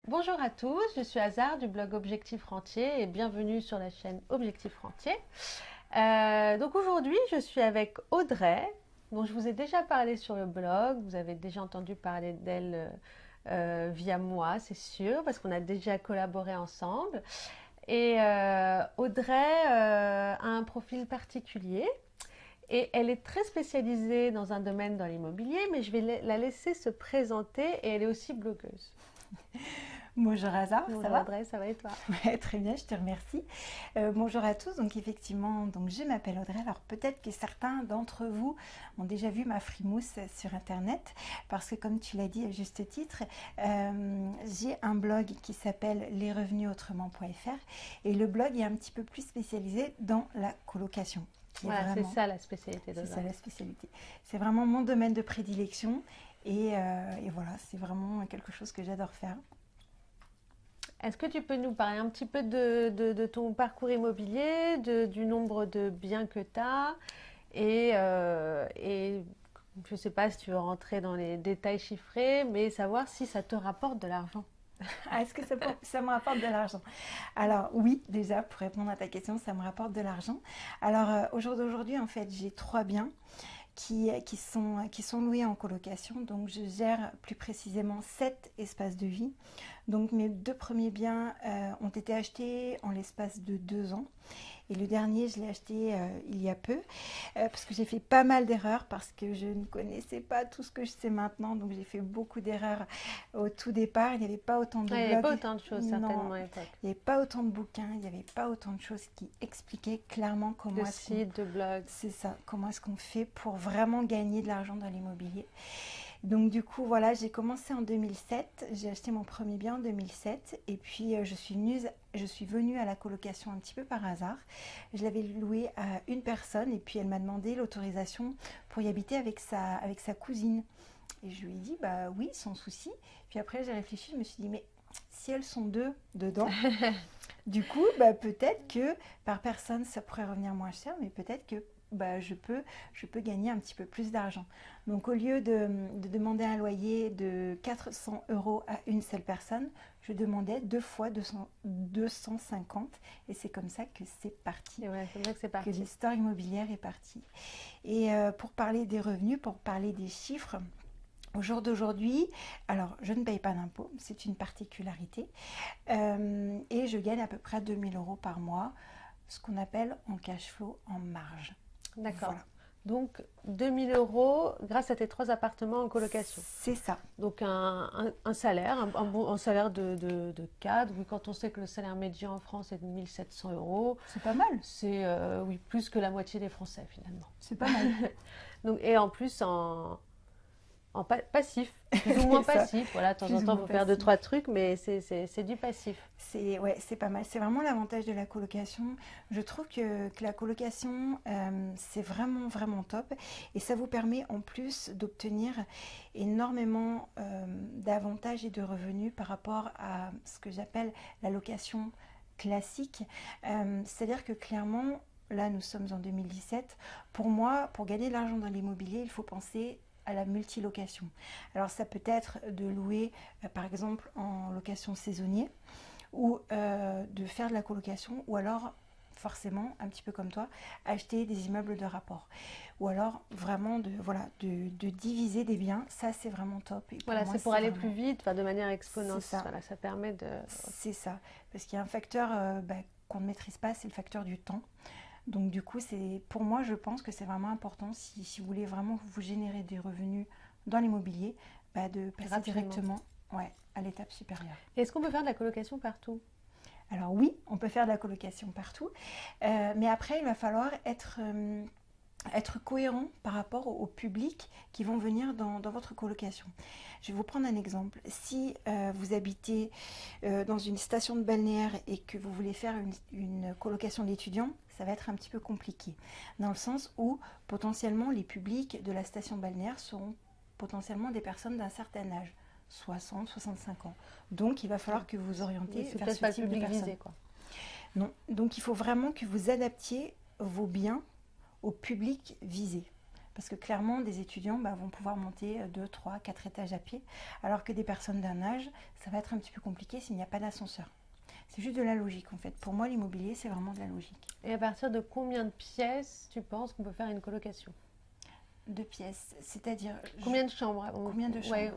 Bonjour à tous, je suis Azar du blog Objectif Rentier et bienvenue sur la chaîne Objectif Rentier. Donc aujourd'hui, je suis avec Audrey, dont je vous ai déjà parlé sur le blog. Vous avez déjà entendu parler d'elle via moi, c'est sûr, parce qu'on a déjà collaboré ensemble. Et Audrey a un profil particulier et elle est très spécialisée dans un domaine dans l'immobilier, mais je vais la laisser se présenter et elle est aussi blogueuse. Bonjour Hazard, ça Bonjour va? Audrey, ça va et toi? Ouais, très bien, je te remercie. Bonjour à tous, donc effectivement, je m'appelle Audrey. Alors peut-être que certains d'entre vous ont déjà vu ma frimousse sur internet, parce que comme tu l'as dit à juste titre, j'ai un blog qui s'appelle lesrevenusautrement.fr et le blog est un petit peu plus spécialisé dans la colocation. Voilà, c'est ça la spécialité C'est d'Audrey. ça la spécialité. C'est vraiment mon domaine de prédilection et voilà, c'est vraiment quelque chose que j'adore faire. Est-ce que tu peux nous parler un petit peu de ton parcours immobilier, du nombre de biens que tu as et je ne sais pas si tu veux rentrer dans les détails chiffrés, mais savoir si ça te rapporte de l'argent. Ah, est-ce que ça me rapporte de l'argent? Alors oui, déjà, pour répondre à ta question, ça me rapporte de l'argent. Alors au jour d'aujourd'hui, en fait, j'ai 3 biens qui sont loués en colocation. Donc je gère plus précisément 7 espaces de vie. Donc mes 2 premiers biens ont été achetés en l'espace de 2 ans. Et le dernier, je l'ai acheté il y a peu, parce que j'ai fait pas mal d'erreurs, parce que je ne connaissais pas tout ce que je sais maintenant. Donc j'ai fait beaucoup d'erreurs au tout départ. Il n'y avait pas autant de Ouais, il n'y avait pas blogs, autant de choses non, certainement à l'époque. il n'y avait pas autant de bouquins, il n'y avait pas autant de choses qui expliquaient clairement De comment est-ce qu'on sites, de blogs. c'est ça, comment est-ce qu'on fait pour vraiment gagner de l'argent dans l'immobilier. Donc du coup, voilà, j'ai commencé en 2007, j'ai acheté mon premier bien en 2007 et puis je suis venue à la colocation un petit peu par hasard. Je l'avais loué à une personne et puis elle m'a demandé l'autorisation pour y habiter avec sa cousine. Et je lui ai dit, bah oui, sans souci. Puis après, j'ai réfléchi, je me suis dit, mais si elles sont deux dedans, du coup, bah, peut-être que par personne, ça pourrait revenir moins cher, mais peut-être que bah, je peux gagner un petit peu plus d'argent. Donc, au lieu de demander un loyer de 400 euros à une seule personne, je demandais 2 fois 250. Et c'est comme ça que c'est parti, Et ouais, c'est vrai que c'est que parti. l'histoire immobilière est partie. Et pour parler des revenus, pour parler des chiffres, au jour d'aujourd'hui, alors je ne paye pas d'impôts, c'est une particularité. Et je gagne à peu près 2000 euros par mois, ce qu'on appelle en cash flow, en marge. D'accord. Voilà, Donc 2000 euros grâce à tes 3 appartements en colocation. c'est ça, Donc un salaire, un salaire de cadre. Oui, quand on sait que le salaire médian en France est de 1700 euros, c'est pas mal, c'est oui, plus que la moitié des Français finalement. c'est pas mal, Donc, et en plus passif, plus ou moins c'est ça, passif. Voilà, de temps en plus ou temps, il moins faut faire deux, passif. trois trucs, mais c'est du passif. Ouais, c'est pas mal, c'est vraiment l'avantage de la colocation. Je trouve que la colocation, c'est vraiment, vraiment top. Et ça vous permet en plus d'obtenir énormément d'avantages et de revenus par rapport à ce que j'appelle la location classique. C'est-à-dire que clairement, là nous sommes en 2017, pour moi, pour gagner de l'argent dans l'immobilier, il faut penser à la multilocation. Alors ça peut être de louer par exemple en location saisonnier ou de faire de la colocation ou alors forcément, un petit peu comme toi, acheter des immeubles de rapport. Ou alors vraiment de diviser des biens, ça c'est vraiment top. Et pour Voilà, moi c'est pour c'est aller plus vraiment, vite, enfin, de manière c'est exponentielle. ça. Voilà, ça permet de. C'est ça, parce qu'il y a un facteur qu'on ne maîtrise pas, c'est le facteur du temps. Donc du coup, pour moi, je pense que c'est vraiment important si vous voulez vraiment vous générer des revenus dans l'immobilier, de passer Gratuitement. directement, ouais, à l'étape supérieure. Est-ce qu'on peut faire de la colocation partout? Alors oui, on peut faire de la colocation partout, mais après, il va falloir être cohérent par rapport au public qui vont venir dans votre colocation. Je vais vous prendre un exemple. Si vous habitez dans une station de balnéaire et que vous voulez faire une colocation d'étudiants, ça va être un petit peu compliqué, dans le sens où potentiellement les publics de la station balnéaire seront potentiellement des personnes d'un certain âge, 60, 65 ans. Donc il va falloir que vous Oui, orientez c'est vers peut-être ce pas le type de public personnes. visé, quoi. Non. Donc il faut vraiment que vous adaptiez vos biens au public visé. Parce que clairement, des étudiants vont pouvoir monter 2, 3, 4 étages à pied, alors que des personnes d'un âge, ça va être un petit peu compliqué s'il n'y a pas d'ascenseur. C'est juste de la logique en fait. Pour moi, l'immobilier, c'est vraiment de la logique. Et à partir de combien de pièces tu penses qu'on peut faire une colocation? 2 pièces, c'est-à-dire... Combien de chambres? Combien de chambres? Ouais,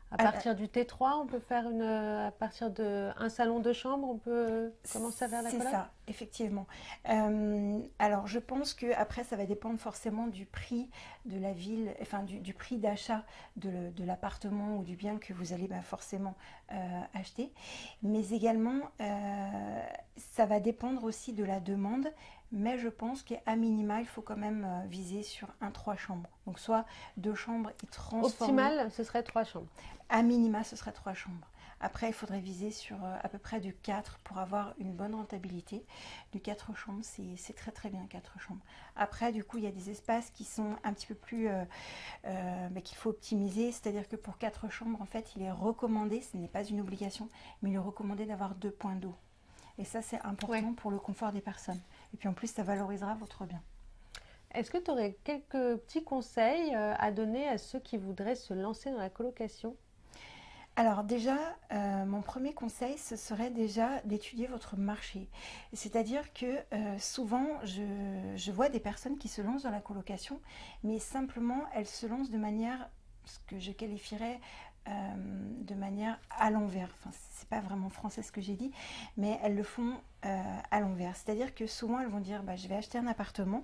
à partir du T3, on peut faire à partir d'un salon de chambre, on peut commencer à faire la coloc? C'est ça, effectivement. Alors, je pense que après, ça va dépendre forcément du prix de la ville, enfin du prix d'achat de l'appartement ou du bien que vous allez forcément acheter. Mais également, ça va dépendre aussi de la demande. Mais je pense qu'à minima, il faut quand même viser sur un 3 chambres. Donc, soit 2 chambres et transformer. Optimal, ce serait 3 chambres. À minima, ce serait 3 chambres. Après, il faudrait viser sur à peu près du 4 pour avoir une bonne rentabilité. Du 4 chambres, c'est très très bien 4 chambres. Après, du coup, il y a des espaces qui sont un petit peu plus... qu'il faut optimiser. C'est-à-dire que pour 4 chambres, en fait, il est recommandé, ce n'est pas une obligation, mais il est recommandé d'avoir 2 points d'eau. Et ça, c'est important pour le confort des personnes. Et puis en plus, ça valorisera votre bien. Est-ce que tu aurais quelques petits conseils à donner à ceux qui voudraient se lancer dans la colocation? Alors déjà, mon premier conseil, ce serait déjà d'étudier votre marché. C'est-à-dire que souvent, je vois des personnes qui se lancent dans la colocation, mais simplement, elles se lancent de manière, ce que je qualifierais de manière à l'envers. Enfin, c'est pas vraiment français ce que j'ai dit, mais elles le font à l'envers. C'est-à-dire que souvent, elles vont dire, je vais acheter un appartement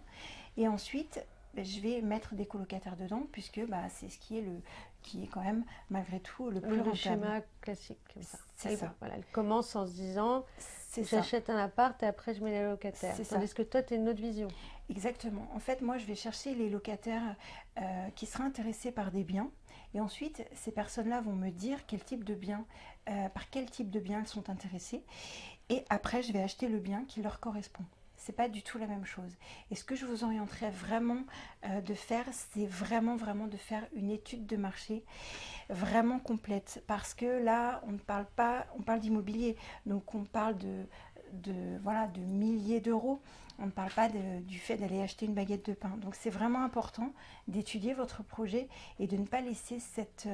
et ensuite, je vais mettre des colocataires dedans puisque c'est ce qui est quand même malgré tout le plus rentable. Le schéma classique comme ça. C'est ça. Voilà, elle commence en se disant j'achète un appart et après je mets les locataires. Tandis que toi, tu as une autre vision. Exactement. En fait, moi, je vais chercher les locataires qui seraient intéressés par des biens. Et ensuite, ces personnes-là vont me dire quel type de bien, par quel type de bien elles sont intéressées. Et après, je vais acheter le bien qui leur correspond. C'est pas du tout la même chose. Et ce que je vous orienterais vraiment de faire, c'est vraiment de faire une étude de marché vraiment complète. Parce que là, on ne parle pas, on parle d'immobilier, donc on parle de milliers d'euros. On ne parle pas du fait d'aller acheter une baguette de pain. Donc c'est vraiment important d'étudier votre projet et de ne pas laisser cette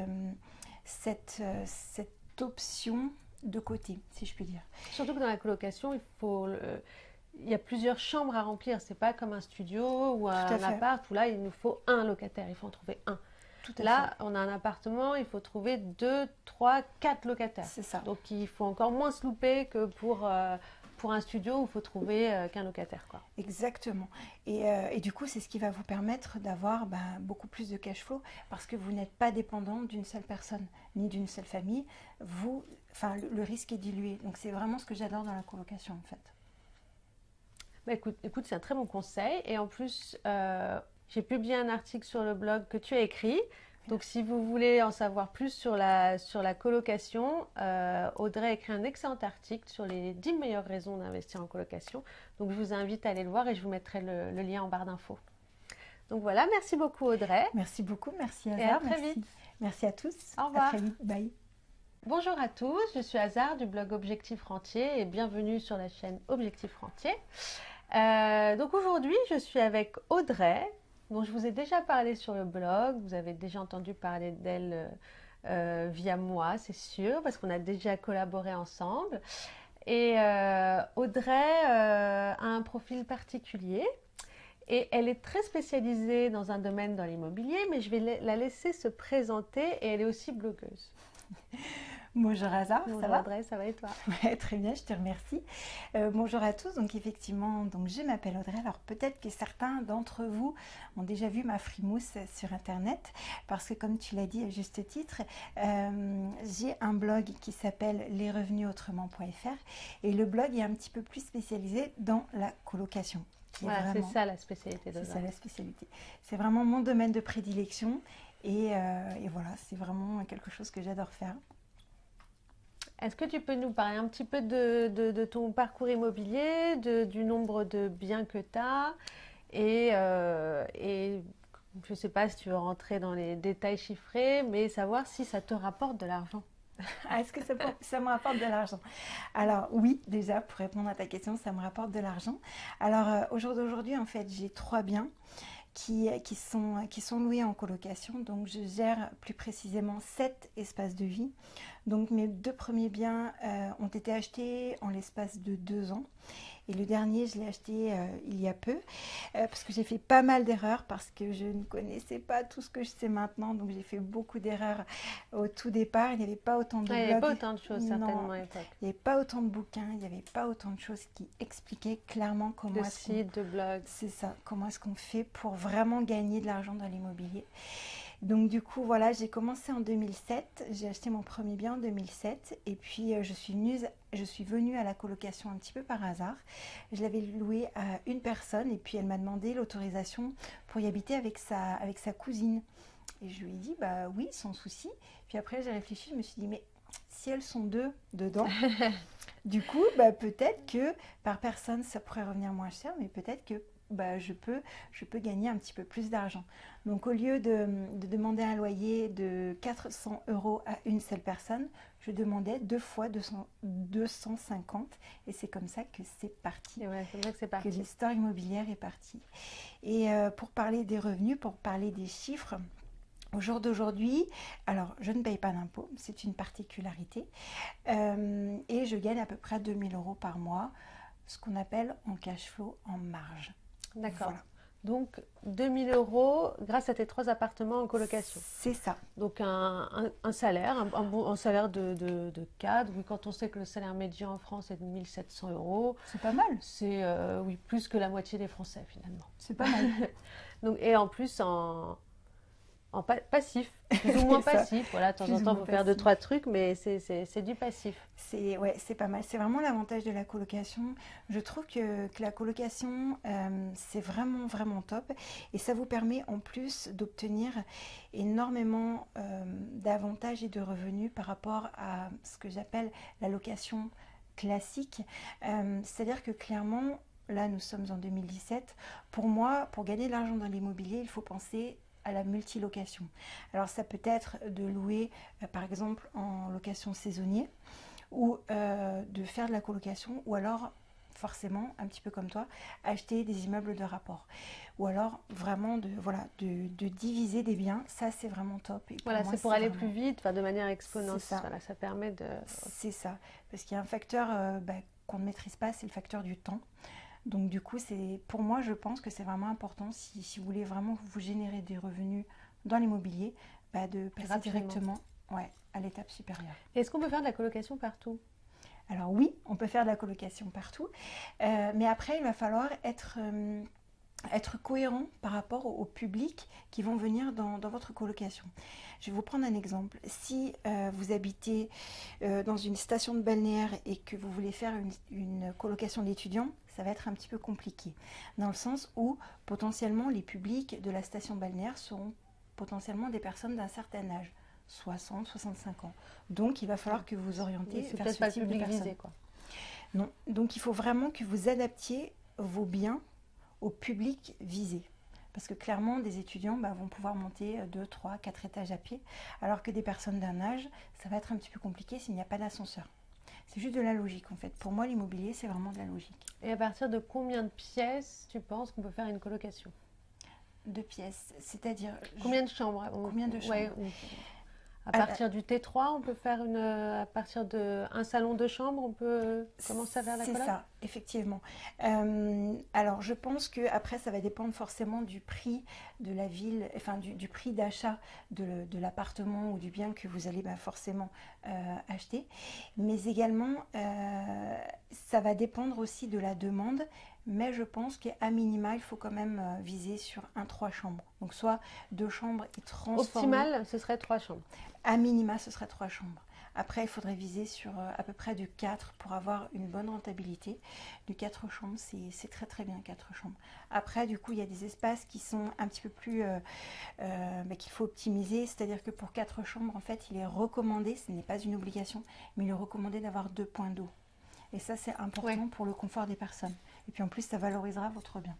option de côté, si je puis dire. Surtout que dans la colocation, il y a plusieurs chambres à remplir. C'est pas comme un studio ou un appart où là, il nous faut un locataire. Il faut en trouver un. Là, on a un appartement, il faut trouver 2, 3, 4 locataires. C'est ça. Donc, il faut encore moins se louper que pour un studio où il faut trouver qu'un locataire, quoi. Exactement. Et du coup, c'est ce qui va vous permettre d'avoir beaucoup plus de cash flow parce que vous n'êtes pas dépendant d'une seule personne ni d'une seule famille. Le risque est dilué. Donc, c'est vraiment ce que j'adore dans la colocation, en fait. Écoute, c'est un très bon conseil. Et en plus, j'ai publié un article sur le blog que tu as écrit. Donc, si vous voulez en savoir plus sur la colocation, Audrey a écrit un excellent article sur les 10 meilleures raisons d'investir en colocation. Donc, je vous invite à aller le voir et je vous mettrai le lien en barre d'infos. Donc voilà, merci beaucoup Audrey. Merci beaucoup, merci Hazar. Et à très vite. Merci à tous. Au revoir. À très vite, bye. Bonjour à tous, je suis Hazar du blog Objectif Rentier et bienvenue sur la chaîne Objectif Rentier. Donc aujourd'hui, je suis avec Audrey, dont je vous ai déjà parlé sur le blog. Vous avez déjà entendu parler d'elle via moi, c'est sûr, parce qu'on a déjà collaboré ensemble. Et Audrey a un profil particulier et elle est très spécialisée dans un domaine dans l'immobilier, mais je vais la laisser se présenter et elle est aussi blogueuse. Bonjour Hazar, ça va Audrey, ça va et toi? Ouais, très bien, je te remercie. Bonjour à tous, donc effectivement, je m'appelle Audrey. Alors peut-être que certains d'entre vous ont déjà vu ma frimousse sur internet, parce que comme tu l'as dit à juste titre, j'ai un blog qui s'appelle lesrevenusautrement.fr et le blog est un petit peu plus spécialisé dans la colocation. Voilà, c'est ça la spécialité de C'est ça la spécialité. C'est vraiment mon domaine de prédilection et voilà, c'est vraiment quelque chose que j'adore faire. Est-ce que tu peux nous parler un petit peu de ton parcours immobilier, du nombre de biens que tu as et je ne sais pas si tu veux rentrer dans les détails chiffrés, mais savoir si ça te rapporte de l'argent. Est-ce que ça me rapporte de l'argent? Alors oui, déjà, pour répondre à ta question, ça me rapporte de l'argent. Alors au jour d'aujourd'hui, en fait, j'ai 3 biens qui sont loués en colocation. Donc je gère plus précisément 7 espaces de vie. Donc mes 2 premiers biens ont été achetés en l'espace de 2 ans. Et le dernier, je l'ai acheté il y a peu, parce que j'ai fait pas mal d'erreurs, parce que je ne connaissais pas tout ce que je sais maintenant. Donc j'ai fait beaucoup d'erreurs au tout départ. Il n'y avait pas autant de Ouais, il n'y avait pas blogs. autant de choses Non, certainement à l'époque. il n'y avait pas autant de bouquins, il n'y avait pas autant de choses qui expliquaient clairement De comment est-ce qu'on... sites, de blogs. C'est ça, comment est-ce qu'on fait pour vraiment gagner de l'argent dans l'immobilier. Donc du coup, voilà, j'ai commencé en 2007, j'ai acheté mon premier bien en 2007 et puis je suis venue à la colocation un petit peu par hasard. Je l'avais loué à une personne et puis elle m'a demandé l'autorisation pour y habiter avec sa cousine. Et je lui ai dit, bah oui, sans souci. Puis après, j'ai réfléchi, je me suis dit, mais si elles sont 2 dedans, du coup, bah, peut-être que par personne, ça pourrait revenir moins cher, mais peut-être que bah, je peux gagner un petit peu plus d'argent. Donc, au lieu de demander un loyer de 400 € à une seule personne, je demandais 2 fois 250. Et c'est comme ça que c'est parti, Et ouais, c'est vrai que c'est que parti. l'histoire immobilière est partie. Et pour parler des revenus, pour parler des chiffres, au jour d'aujourd'hui, alors je ne paye pas d'impôts, c'est une particularité, et je gagne à peu près 2 000 € par mois, ce qu'on appelle en cash flow, en marge. D'accord. Voilà, Donc 2 000 € grâce à tes 3 appartements en colocation. c'est ça, Donc un salaire, un salaire de cadre. Oui, quand on sait que le salaire médian en France est de 1 700 €, c'est pas mal, c'est oui, plus que la moitié des Français finalement. c'est pas mal, Donc, et en plus passif, plus ou moins c'est ça, passif. Voilà, de temps plus en ou temps, il moins faut faire deux, passif. trois trucs, mais c'est du passif. Ouais, c'est pas mal. C'est vraiment l'avantage de la colocation. Je trouve que la colocation, c'est vraiment, vraiment top. Et ça vous permet en plus d'obtenir énormément d'avantages et de revenus par rapport à ce que j'appelle la location classique. C'est-à-dire que clairement, là, nous sommes en 2017. Pour moi, pour gagner de l'argent dans l'immobilier, il faut penser à la multilocation. Alors ça peut être de louer par exemple en location saisonnier ou de faire de la colocation ou alors forcément un petit peu comme toi acheter des immeubles de rapport ou alors vraiment de diviser des biens, ça c'est vraiment top. Et Voilà, moi c'est pour c'est aller vraiment plus vite, enfin, de manière c'est exponentielle. ça, Voilà, ça permet de. c'est ça, parce qu'il y a un facteur qu'on ne maîtrise pas, c'est le facteur du temps. Donc du coup, c'est pour moi, je pense que c'est vraiment important si vous voulez vraiment vous générer des revenus dans l'immobilier, de passer Rapidement. directement, ouais, à l'étape supérieure. Est-ce qu'on peut faire de la colocation partout? Alors oui, on peut faire de la colocation partout, mais après, il va falloir être cohérent par rapport au public qui vont venir dans votre colocation. Je vais vous prendre un exemple. Si vous habitez dans une station de balnéaire et que vous voulez faire une colocation d'étudiants, ça va être un petit peu compliqué, dans le sens où potentiellement les publics de la station balnéaire seront potentiellement des personnes d'un certain âge, 60, 65 ans. Donc il va falloir que vous orientez C'est vers peut-être ce pas le type de public personnes. visé, quoi. Non, donc il faut vraiment que vous adaptiez vos biens au public visé. Parce que clairement, des étudiants vont pouvoir monter 2, 3, 4 étages à pied, alors que des personnes d'un âge, ça va être un petit peu compliqué s'il n'y a pas d'ascenseur. C'est juste de la logique en fait. Pour moi, l'immobilier, c'est vraiment de la logique. Et à partir de combien de pièces tu penses qu'on peut faire une colocation? 2 pièces, c'est-à-dire... Combien de chambres? Combien de chambres? Ouais, à partir du T3, on peut faire à partir d'un salon de chambre, on peut commencer à faire la coloc? C'est ça, effectivement. Alors, je pense que après, ça va dépendre forcément du prix de la ville, enfin du prix d'achat de l'appartement ou du bien que vous allez forcément acheter. Mais également, ça va dépendre aussi de la demande. Mais je pense qu'à minima, il faut quand même viser sur un 3 chambres. Donc, soit 2 chambres et transformer. Optimal, ce serait 3 chambres. À minima, ce serait 3 chambres. Après, il faudrait viser sur à peu près du 4 pour avoir une bonne rentabilité. Du 4 chambres, c'est très très bien 4 chambres. Après, du coup, il y a des espaces qui sont un petit peu plus... qu'il faut optimiser. C'est-à-dire que pour 4 chambres, en fait, il est recommandé, ce n'est pas une obligation, mais il est recommandé d'avoir 2 points d'eau. Et ça, c'est important pour le confort des personnes. Et puis en plus, ça valorisera votre bien.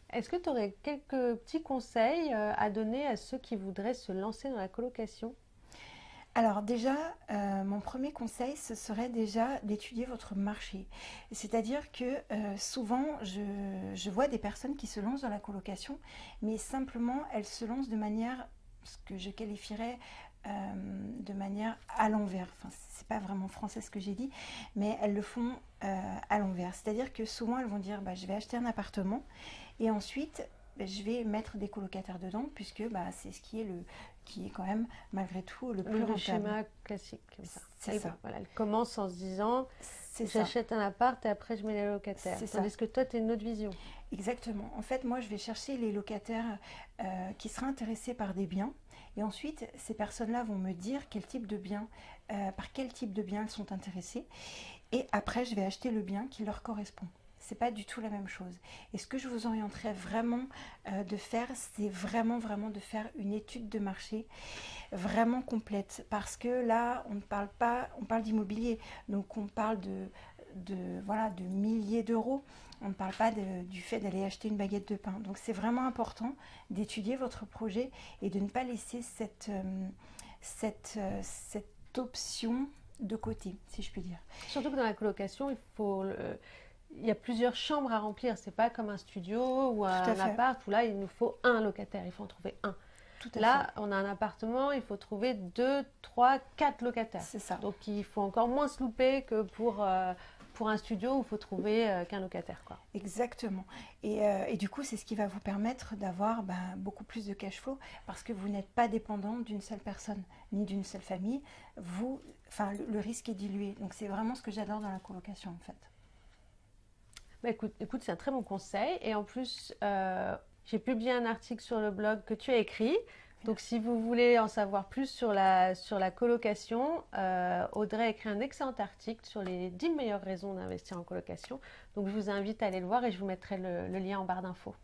Est-ce que tu aurais quelques petits conseils à donner à ceux qui voudraient se lancer dans la colocation? Alors déjà, mon premier conseil, ce serait déjà d'étudier votre marché. C'est-à-dire que souvent, je vois des personnes qui se lancent dans la colocation, mais simplement, elles se lancent de manière, ce que je qualifierais de manière à l'envers. Enfin, c'est pas vraiment français ce que j'ai dit, mais elles le font à l'envers. C'est-à-dire que souvent, elles vont dire, bah, je vais acheter un appartement et ensuite, je vais mettre des colocataires dedans, puisque bah, c'est ce qui est quand même malgré tout le plus Le rentable. schéma classique, comme ça. C'est ça. Voilà, elle commence en se disant, C'est ça. j'achète un appart et après je mets les locataires. C'est ça. Tandis que toi, tu as une autre vision. Exactement. En fait, moi, je vais chercher les locataires qui seraient intéressés par des biens. Et ensuite, ces personnes-là vont me dire quel type de bien, par quel type de bien elles sont intéressées. Et après, je vais acheter le bien qui leur correspond. C'est pas du tout la même chose. Et ce que je vous orienterais vraiment de faire, c'est vraiment de faire une étude de marché vraiment complète. Parce que là, on ne parle pas, on parle d'immobilier, donc on parle voilà, de milliers d'euros. On ne parle pas du fait d'aller acheter une baguette de pain. Donc c'est vraiment important d'étudier votre projet et de ne pas laisser cette option de côté, si je puis dire. Surtout que dans la colocation, il y a plusieurs chambres à remplir. C'est pas comme un studio ou un appart où là, il nous faut un locataire. Il faut en trouver un. Là, on a un appartement, il faut trouver 2, 3, 4 locataires. C'est ça. Donc, il faut encore moins se louper que pour un studio où il faut trouver qu'un locataire, quoi. Exactement. Et du coup, c'est ce qui va vous permettre d'avoir beaucoup plus de cash flow parce que vous n'êtes pas dépendant d'une seule personne ni d'une seule famille. Le risque est dilué. Donc, c'est vraiment ce que j'adore dans la colocation, en fait. Bah, écoute, c'est un très bon conseil. Et en plus, j'ai publié un article sur le blog que tu as écrit. Donc, si vous voulez en savoir plus sur la colocation, Audrey a écrit un excellent article sur les 10 meilleures raisons d'investir en colocation. Donc, je vous invite à aller le voir et je vous mettrai le lien en barre d'infos.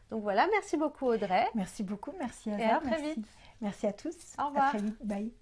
Donc voilà, merci beaucoup Audrey. Merci beaucoup, merci Azar. Et à très vite. Merci à tous. Au revoir. À très vite. Bye.